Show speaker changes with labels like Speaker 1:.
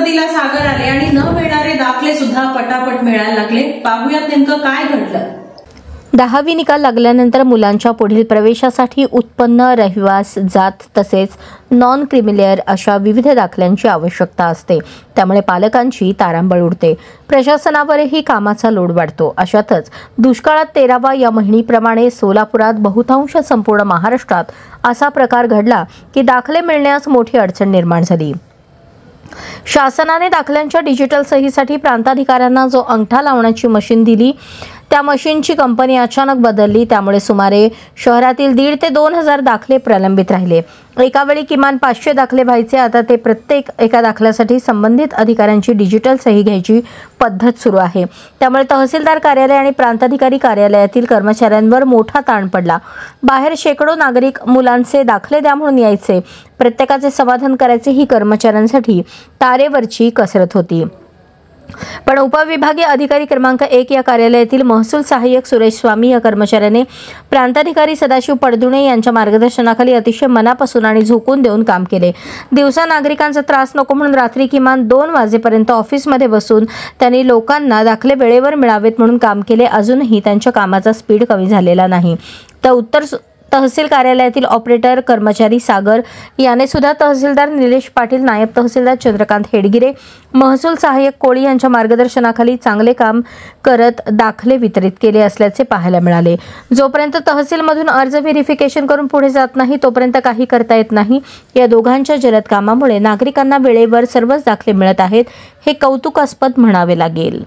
Speaker 1: मदतीला सागर आले आणि न मिळणारे दाखले सुद्धा पटापट मिळायला लागले। पाहूयात नेमकं काय घडलं।
Speaker 2: 10वी निकाल लागल्यानंतर मुलांच्या पुढील प्रवेशासाठी उत्पन्न, रहिवास, जात तसेच नॉन क्रिमिलेअर अशा विविध दाखल्यांची आवश्यकता असते। त्यामुळे पालकांची तारांबळ उडते, प्रशासनावरही कामाचा लोड वाढतो। अशातच दुष्काळात 13वा या महिनीप्रमाणे सोलापुरात बहुतांश संपूर्ण महाराष्ट्रात असा प्रकार घडला की दाखले मिळण्यास मोठी अडचण निर्माण झाली। शासनाने दाखल्यांच्या डिजिटल सहीसाठी प्रांताधिकाऱ्यांना जो अंगठा लावण्याची मशीन दिली, त्या मशीनची कंपनी अचानक बदलली। त्यामुळे सुमारे शहरातील 1,500 ते 2,000 दाखले प्रलंबित राहिले। एका वेळी किमान 500 दाखले व्हायचे, आता ते प्रत्येक एका दाखल्यासाठी संबंधित अधिकाऱ्यांची डिजिटल सही घ्यायची पद्धत सुरू आहे। त्यामुळे तहसीलदार कार्यालय आणि प्रांताधिकारी कार्यालयातील कर्मचाऱ्यांवर मोठा ताण पडला। बाहेर शेकडो नागरिक मुलांचे दाखले द्या म्हणून यायचे, प्रत्येकाचे समाधान करायचे ही कर्मचाऱ्यांसाठी तारेवरची कसरत होती। पण उपविभागीय अधिकारी क्रमांक 1 या कार्यालयातील महसूल सहाय्यक सुरेश स्वामी या कर्मचाऱ्याने प्रांताधिकारी सदाशिव पडदुणे यांच्या मार्गदर्शनाखाली अतिशय मनापासून आणि झोकून देऊन काम केले। दिवसा नागरिकांचा त्रास नको म्हणून रात्री किमान 2 वाजेपर्यंत ऑफिसमध्ये बसून त्यांनी लोकांना दाखले वेळेवर मिळावेत म्हणून काम केले। अजूनही त्यांच्या कामाचा स्पीड कमी झालेला नाही। तर उत्तर तहसील कार्यालयातील ऑपरेटर कर्मचारी सागर याने सुद्धा तहसीलदार निलेश पाटील, नायब तहसीलदार चंद्रकांत हेडगिरे, महसूल सहाय्यक कोळी यांच्या मार्गदर्शनाखाली चांगले काम करत दाखले वितरित केले असल्याचे पाहायला मिळाले। जोपर्यंत तहसीलमधून अर्ज व्हेरिफिकेशन करून पुढे जात नाही तोपर्यंत काही करता येत नाही। या दोघांच्या जलद कामामुळे नागरिकांना वेळेवर सर्वच दाखले मिळत आहेत, हे कौतुकास्पद म्हणावे लागेल।